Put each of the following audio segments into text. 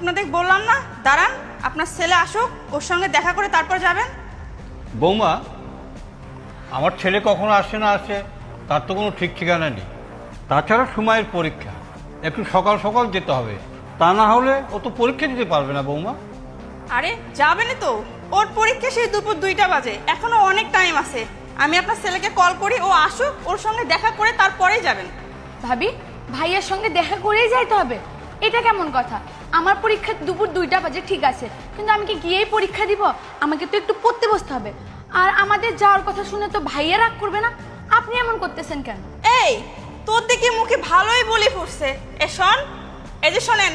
আপনাদের বললাম না, দাঁড়ান, আপনার ছেলে আসুক, ওর সঙ্গে দেখা করে তারপর যাবেন। বৌমা, আমার ছেলে কখনো আসে না আসে তার তো কোনো ঠিক ঠিকানা নেই। তাছাড়া সময়ের পরীক্ষা, একটু সকাল সকাল যেতে হবে, তা না হলে ও তো পরীক্ষা দিতে পারবে না বৌমা। আরে যাবেনই তো, ওর পরীক্ষা সেই দুপুর 2টা বাজে, এখনো অনেক টাইম আছে। আমি আপনার ছেলেকে কল করি, ও আসুক, ওর সঙ্গে দেখা করে তারপরেই যাবেন। ভাবি, ভাইয়ার সঙ্গে দেখা করেই যাইতে হবে? এটা কেমন কথা? আমার পরীক্ষা দুপুর 2টা বাজে, ঠিক আছে, কিন্তু আমি কি গিয়েই পরীক্ষা দিব? আমাকে তো একটু পড়তে বসতে হবে। আর আমাদের যাওয়ার কথা শুনে তো ভাইয়া রাগ করবে না? আপনি এমন করতেছেন কেন? এই, তোর দিকে মুখে ভালোই বলি ফুটছে। এ শোন, এই যে শোনেন,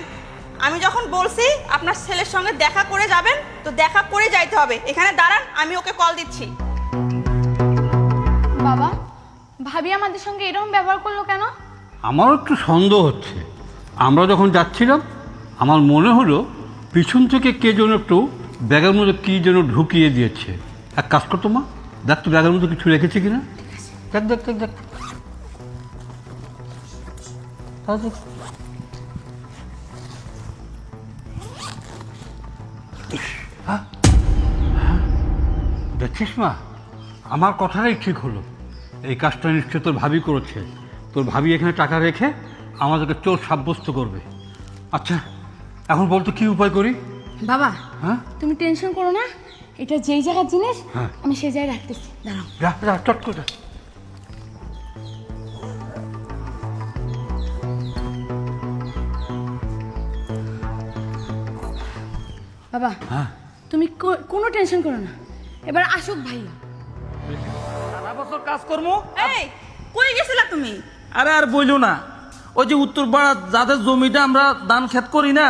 আমি যখন বলছি আপনার ছেলের সঙ্গে দেখা করে যাবেন, তো দেখা করে যাইতে হবে। এখানে দাঁড়ান, আমি ওকে কল দিচ্ছি। বাবা, ভাবি আমাদের সঙ্গে এরকম ব্যবহার করলো কেন? আমারও একটু সন্দেহ হচ্ছে। আমরা যখন যাচ্ছিলাম আমার মনে হলো পিছন থেকে কে যেন একটু ব্যাগের মধ্যে কী যেন ঢুকিয়ে দিয়েছে। এক কাজ করতো মা, দেখ তো ব্যাগের মধ্যে কিছু রেখেছে কিনা। দেখ দেখ দেখ দেখ। হ্যাঁ, দেখছিস মা, আমার কথাটাই ঠিক হলো। এই কাজটা নিশ্চয় তোর ভাবি করেছে। তোর ভাবি এখানে টাকা রেখে আমাদেরকে চোর সাব্যস্ত করবে। আচ্ছা, এখন বলতো কি উপায় করি? বাবা, হ্যাঁ, তুমি টেনশন করো না, এটা যেই জায়গার জিনিস হ্যাঁ। আমি সেই জায়গায় রাখতেছি, দাঁড়াও। যা যা, চট করে যা। বাবা, হ্যাঁ, তুমি কোনো টেনশন করো না, এবার আসুক ভাইয়া। সারা বছর কাজ করবো। এই, কই গেছিলা তুমি? আরে আর বইলো না, ওই যে উত্তর পাড়া যাদের জমিটা আমরা ধান ক্ষেত করি না,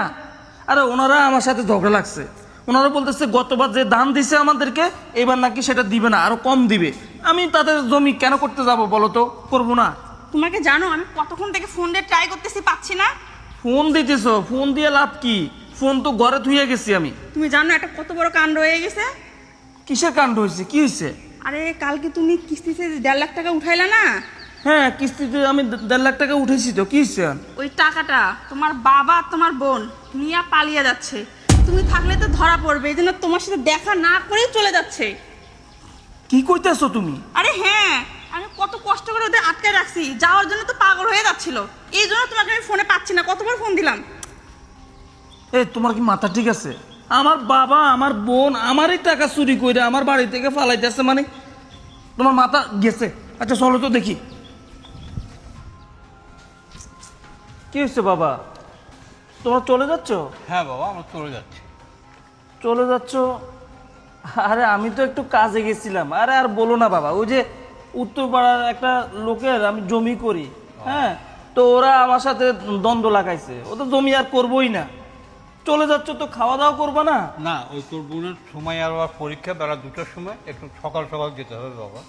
আরে ওনারা আমার সাথে ঝগড়া লাগছে। ওনারা বলতেছে গতবার যে ধান দিছে আমাদেরকে, এবার নাকি সেটা দিবে না, আরো কম দিবে। আমি তাদের জমি কেন করতে যাব বলো তো? করবো না। তোমাকে জানো আমি কতক্ষণ থেকে ফোন দিয়ে ট্রাই করতেছি, পাচ্ছি না। ফোন দিতেছো, ফোন দিয়ে লাভ কি? ফোন তো ঘরে থুয়ে গেছি আমি। তুমি জানো একটা কত বড় কাণ্ড হয়ে গেছে? কিসের কাণ্ড হয়েছে? কি হয়েছে? আরে কালকে তুমি কিস্তিতে 1.5 লাখ টাকা উঠাইলা না? হ্যাঁ, কিস্তিতে আমি 1.5 লাখ টাকা উঠেছি, তো কি হয়েছে? ওই টাকাটা তোমার বাবা আর তোমার বোন নিয়ে পালিয়ে যাচ্ছে। তুমি থাকলে তো ধরা পড়বে, এই জন্য তোমার সাথে দেখা না করেই চলে যাচ্ছে। কি কইতেছো তুমি? আরে হ্যাঁ, আমি কত কষ্ট করে ওদের আটকে রাখছি, যাওয়ার জন্য তো পাগল হয়ে যাচ্ছিল। এই জন্য তোমাকে আমি ফোনে পাচ্ছি না, কতবার ফোন দিলাম। এই, তোমার কি মাথা ঠিক আছে? আমার বাবা আমার বোন আমারই টাকা চুরি করে আমার বাড়ি থেকে ফালাইতেছে, মানে তোমার মাথা গেছে? আচ্ছা চলো তো দেখি কি হচ্ছে। বাবা, তোমরা চলে যাচ্ছ? হ্যাঁ বাবা, আমরা চলে যাচ্ছি। চলে যাচ্ছ? আরে আমি তো একটু কাজে গেছিলাম। আরে আর বলো না বাবা, ওই যে উত্তরপাড়ার একটা লোকের আমি জমি করি, হ্যাঁ, তো ওরা আমার সাথে দ্বন্দ্ব লাগাইছে, ও তো জমি আর করবোই না। চলে যাচ্ছ তো খাওয়া দাওয়া করবা না? না, ওই তোর বোনের সময় আর ওর পরীক্ষা বেলা 2টার সময়, একটু সকাল সকাল যেতে হবে বাবা।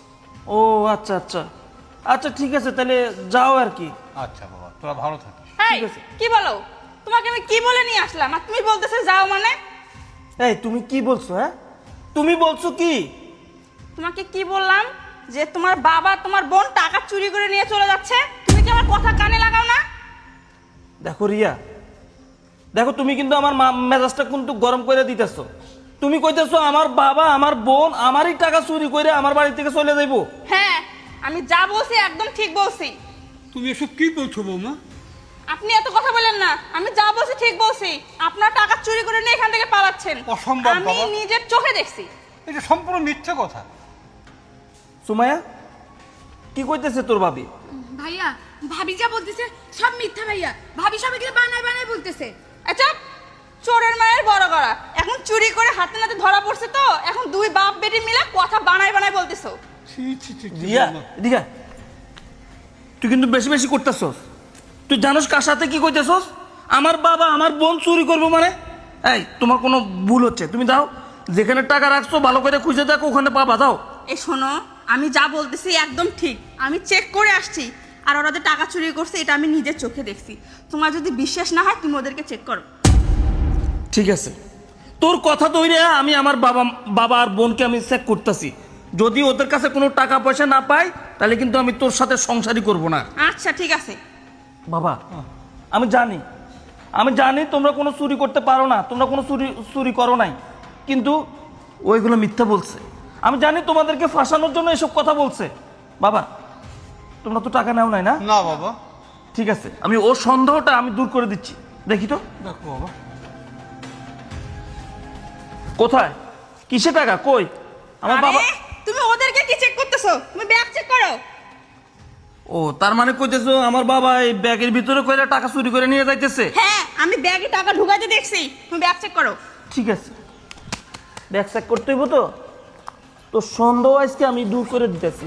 ও আচ্ছা আচ্ছা আচ্ছা, ঠিক আছে, তাহলে যাও আর কি। আচ্ছা বাবা, তোরা ভালো থাকিস। এই, ঠিক আছে। কি বলো? তোমাকে আমি কি বলে নিয়ে আসলাম আর তুমি বলতেছো যাও মানে? এই তুমি কি বলছো? হ্যাঁ, তুমি বলছো কি? তোমাকে কি বললাম? যে তোমার বাবা তোমার বোন টাকা চুরি করে নিয়ে চলে যাচ্ছে। তুমি কি আমার কথা কানে লাগাও না? দেখো রিয়া, দেখো তুমি কিন্তু আমার মেজাজটা কিন্তু গরম করে দিতেছো। তুমি কইতেছো আমার বাবা আমার বোন আমারই টাকা চুরি করে আমার বাড়ি থেকে চলে যাইবো? হ্যাঁ, আমি যা বলছি একদম ঠিক বলছি। তুমি এসব কি বলছো বৌমা? আপনি এত কথা বলেন না, আমি যা বলছি ঠিক বলছি। আপনার টাকা চুরি করে নিয়ে এখান থেকে পালাচ্ছেন, অসম্ভব আমি বাবা। নিজের চোখে দেখছি। এটা সম্পূর্ণ মিথ্যে কথা। সুমাইয়া, কি কইতেছে তোর ভাবি? ভাইয়া, ভাবি যা বলতেছে সব মিথ্যা ভাইয়া। ভাবি সব এগুলো বানায় বানায় বলতেছে। আচ্ছা, চোরের মায়ের বড় গড়া। এখন চুরি করে হাতে নাতে ধরা পড়ছে, তো এখন দুই বাপ বেটি মিলে কথা বানায় বানায় বলতেছো। ছি ছি ছি ছি, রিয়া, বৌমা। রিয়া, তুই কিন্তু বেশি বেশি করতেছস। তুই জানোস কার সাথে কি কইতেছস? আমার বাবা আমার বোন চুরি করবো মানে? এই, তোমার কোনো ভুল হচ্ছে। তুমি দাও, যেখানে টাকা রাখছো ভালো করে খুঁজে দেখো, ওখানে পাবা। দাও। এই শোনো, আমি যা বলতেছি একদম ঠিক। আমি চেক করে আসছি, আর ওরা যে টাকা চুরি করছে এটা আমি নিজের চোখে দেখছি। তোমার যদি বিশ্বাস না হয় তুমি ওদেরকে চেক করো। ঠিক আছে, তোর কথা তৈরি, আমি আমার বাবা আর বোনকে আমি চেক করতেছি। যদি ওদের কাছে কোনো টাকা পয়সা না পাই, তাহলে কিন্তু আমি তোর সাথে সংসারই করব না। আচ্ছা ঠিক আছে। বাবা, আমি জানি আমি জানি তোমরা কোনো চুরি করতে পারো না, তোমরা কোনো চুরি করো নাই, কিন্তু ওইগুলো মিথ্যা বলছে। আমি জানি তোমাদেরকে ফাঁসানোর জন্য এসব কথা বলছে। বাবা, তোমরা তো টাকা নাও নাই না? না বাবা। ঠিক আছে, আমি ওর সন্দেহটা আমি দূর করে দিচ্ছি। দেখি তো দেখো বাবা, কোথায়, কিসে টাকা, কই আমার বাবা? আরে, তুমি ওদেরকে কি চেক করতেছো? তুমি ব্যাগ চেক করো। ও, তার মানে কইতেছো আমার বাবা এই ব্যাগের ভিতরে কইরা টাকা চুরি করে নিয়ে যাইতেছে? হ্যাঁ, আমি ব্যাগে টাকা ঢুকাইতে দেখছি। তুমি ব্যাগ চেক করো। ঠিক আছে, ব্যাগ চেক করতে হইব তো। তো সন্দেহ আজকে আমি দূর করে দিতেছি।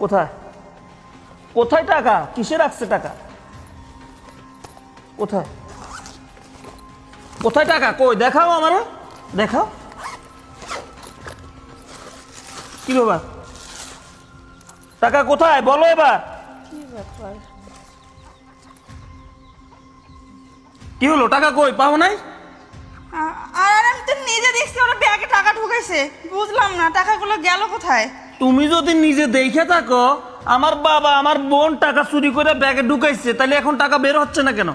কোথায় কোথায় টাকা, কিসে রাখছে টাকা? কোথায় কোথায় টাকা, কই দেখাও আমারে, দেখাও। কি ব্যাপার, টাকা কোথায় বলো এবার? কি হলো, টাকা কই, পাও নাই? আর আমি তো নিজে দেখছি ওরা ব্যাগে টাকা ঢুকাইছে। বুঝলাম না টাকাগুলো গেল কোথায়। তুমি যদি নিজে দেখে থাকো আমার বাবা আমার বোন টাকা চুরি করে ব্যাগে ঢুকাইছে, তাহলে এখন টাকা বের হচ্ছে না কেন?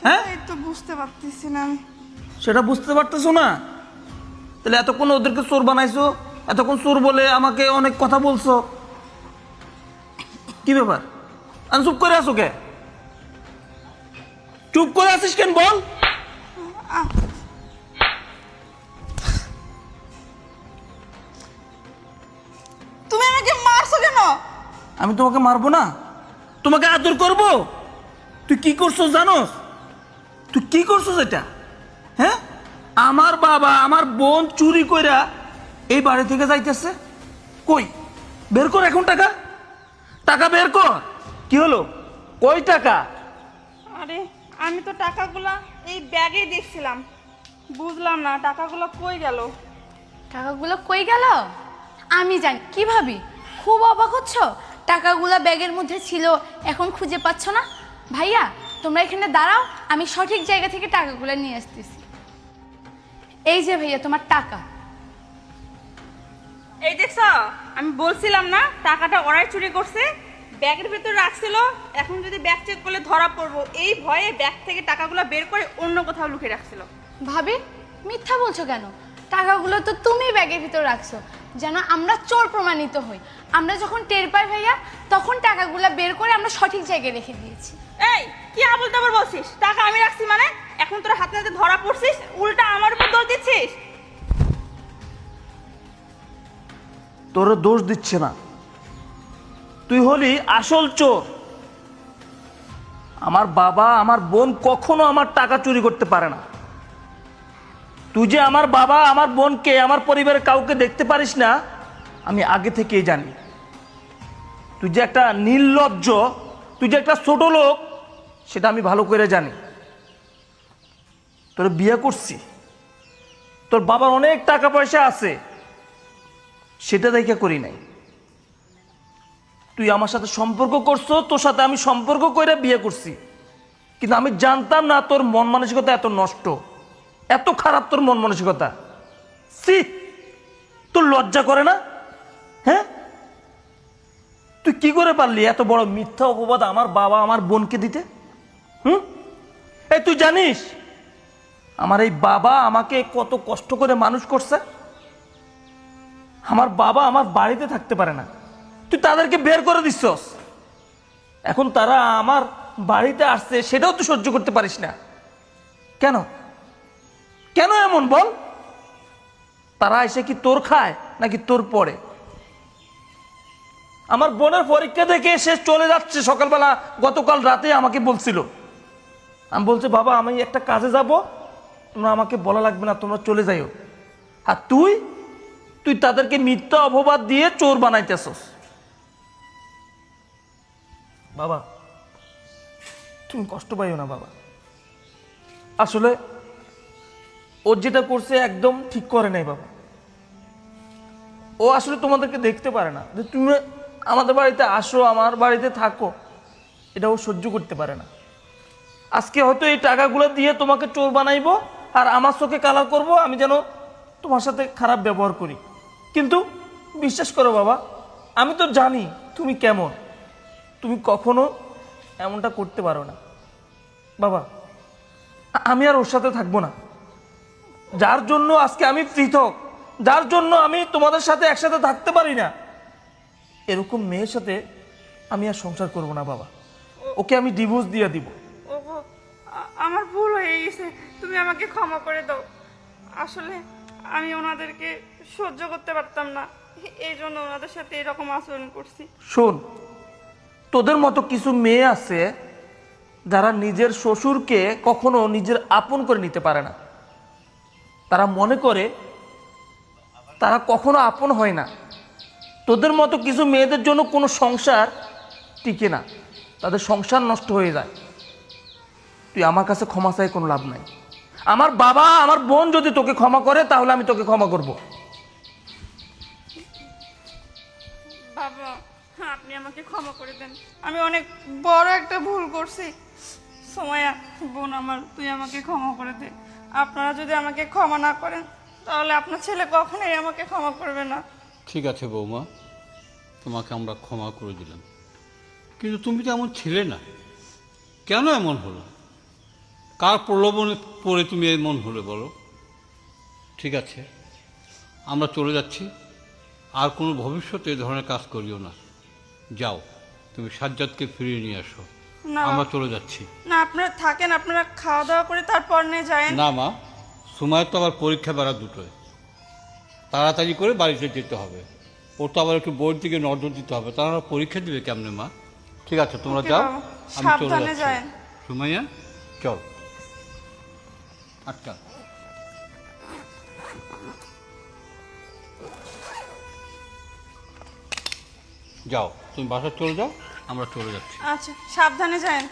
হ্যাঁ, এই তো বুঝতে পারতেছি না আমি। সেটা বুঝতে পারতেছো না? তাহলে এতক্ষণ ওদেরকে চোর বানাইছো, এতক্ষণ চোর বলে আমাকে অনেক কথা বলছো। কি ব্যাপার, আমি চুপ করে আছো কে? চুপ করে আছিস কেন বল? তুমি আমাকে মারছো কেন? আমি তোমাকে মারবো না, তোমাকে আদর করব। তুই কি করছো জানোস? তুই কি করছো এটা? হ্যাঁ, আমার বাবা আমার বোন চুরি কইরা এই বাড়ি থেকে যাইতেছে। কই, বের কর এখন টাকা, টাকা বের কর। কি হলো, কই টাকা? আরে, আমি তো টাকাগুলা এই ব্যাগেই দেখছিলাম। বুঝলাম না টাকাগুলো কই গেল। টাকাগুলো কই গেল আমি জানি। কি ভাবি, খুব অবাক হচ্ছ? টাকাগুলো ব্যাগের মধ্যে ছিল, এখন খুঁজে পাচ্ছ না? ভাইয়া, তোমরা এখানে দাঁড়াও, আমি সঠিক জায়গা থেকে টাকাগুলো নিয়ে আসতেছি। এই যে ভাইয়া তোমার টাকা। এই দেখছো, আমি বলছিলাম না টাকাটা ওরাই চুরি করছে। ব্যাগের ভেতর রাখছিল, এখন যদি ব্যাগ চেক করলে ধরা পড়বো। এই ভয়ে ব্যাগ থেকে টাকাগুলো বের করে অন্য কোথাও লুকিয়ে রাখছিল। ভাবি, মিথ্যা বলছো কেন? টাকাগুলো তো তুমি ব্যাগের ভিতর রাখছো, যেন আমরা চোর প্রমাণিত হই। আমরা যখন টের পাই ভাইয়া, তখন টাকাগুলো বের করে আমরা সঠিক জায়গায় রেখে দিয়েছি। এই কি আবল তাবল বলছিস? টাকা আমি রাখছি মানে? এখন তোরা হাতে হাতে ধরা পড়ছিস, উল্টা আমার উপর দোষ দিচ্ছিস। তোর দোষ দিচ্ছে না, তুই হলি আসল চোর। আমার বাবা আমার বোন কখনো আমার টাকা চুরি করতে পারে না। তুই যে আমার বাবা আমার বোনকে আমার পরিবারের কাউকে দেখতে পারিস না, আমি আগে থেকেই জানি। তুই যে একটা নির্লজ্জ, তুই যে একটা ছোট লোক, সেটা আমি ভালো করে জানি। তোর বিয়ে করছি, তোর বাবার অনেক টাকা পয়সা আছে, সেটা দেখে করি নাই। তুই আমার সাথে সম্পর্ক করছো, তোর সাথে আমি সম্পর্ক করে বিয়ে করছি, কিন্তু আমি জানতাম না তোর মন মানসিকতা এত নষ্ট, এত খারাপ তোর মন মানসিকতা। সি, তোর লজ্জা করে না? হ্যাঁ, তুই কি করে পারলি এত বড় মিথ্যা অপবাদ আমার বাবা আমার বোনকে দিতে? এই তুই জানিস আমার এই বাবা আমাকে কত কষ্ট করে মানুষ করছে? আমার বাবা আমার বাড়িতে থাকতে পারে না, তুই তাদেরকে বের করে দিচ্ছস। এখন তারা আমার বাড়িতে আসছে, সেটাও তুই সহ্য করতে পারিস না কেন? কেন এমন বল? তারা এসে কি তোর খায় নাকি তোর পরে? আমার বোনের পরীক্ষা থেকে সে চলে যাচ্ছে সকালবেলা, গতকাল রাতে আমাকে বলছিল। আমি বলছি বাবা আমি একটা কাজে যাব, তোমরা আমাকে বলা লাগবে না, তোমরা চলে যাইও। আর তুই তুই তাদেরকে মিথ্যা অপবাদ দিয়ে চোর বানাইতেছস। বাবা তুমি কষ্ট পাইও না বাবা, আসলে ও যেটা করছে একদম ঠিক করে নাই বাবা। ও আসলে তোমাদেরকে দেখতে পারে না, যে তুমি আমাদের বাড়িতে আসো, আমার বাড়িতে থাকো, এটা ও সহ্য করতে পারে না। আজকে হয়তো এই টাকাগুলো দিয়ে তোমাকে চোর বানাইবো, আর আমার চোখে কালার করব, আমি যেন তোমার সাথে খারাপ ব্যবহার করি। কিন্তু বিশ্বাস করো বাবা, আমি তো জানি তুমি কেমন, তুমি কখনো এমনটা করতে পারো না। বাবা, আমি আর ওর সাথে থাকবো না। যার জন্য আজকে আমি পৃথক, যার জন্য আমি তোমাদের সাথে একসাথে থাকতে পারি না, এরকম মেয়ের সাথে আমি আর সংসার করব না বাবা। ওকে আমি ডিভোর্স দিয়ে দিব। ওগো, আমার ভুল হয়ে গেছে, তুমি আমাকে ক্ষমা করে দাও। আসলে আমি ওনাদেরকে সহ্য করতে পারতাম না, এই জন্য ওনাদের সাথে এরকম আচরণ করছি। শোন, তোদের মতো কিছু মেয়ে আছে যারা নিজের শ্বশুরকে কখনো নিজের আপন করে নিতে পারে না। তারা মনে করে তারা কখনো আপন হয় না। তোদের মতো কিছু মেয়েদের জন্য কোনো সংসার টিকে না, তাদের সংসার নষ্ট হয়ে যায়। তুই আমার কাছে ক্ষমা চাই কোনো লাভ নাই। আমার বাবা, আমার বোন যদি তোকে ক্ষমা করে তাহলে আমি তোকে ক্ষমা করব। বাবা, আপনি আমাকে ক্ষমা করে দেন, আমি অনেক বড় একটা ভুল করছি। সময়া, বোন আমার, তুই আমাকে ক্ষমা করে দে। আপনারা যদি আমাকে ক্ষমা না করেন তাহলে আপনার ছেলে কখনোই আমাকে ক্ষমা করবে না। ঠিক আছে বৌমা, তোমাকে আমরা ক্ষমা করে দিলাম, কিন্তু তুমি তো এমন ছিলে না। কেন এমন হলো? কার প্রলোভনে পড়ে তুমি এমন হলে বলো? ঠিক আছে, আমরা চলে যাচ্ছি। আর কোনো ভবিষ্যতে এ ধরনের কাজ করিও না। যাও, তুমি সাজ্জাদকে ফিরিয়ে নিয়ে আসো। না। আমরা চলে যাচ্ছি। না, আপনারা থাকেন, আপনারা খাওয়া দাওয়া করে তারপর নিয়ে যায়েন। না মা, সময় তো আবার পরীক্ষা বেড়া দুটোয়, তাড়াতাড়ি করে বাড়িতে যেতে হবে। ওর তো আবার একটু বইয়ের দিকে নজর দিতে হবে, তারা পরীক্ষা দিবে কেমনে মা? ঠিক আছে, তোমরা ওকে যাও, বাবা, আমি চলে সাবধানে যাচ্ছি। যায়েন। সুমাইয়া, চল। আটকা। যাও, তুমি বাসা চলে যাও, আমরা চলে যাচ্ছি। আচ্ছা, সাবধানে যায়েন।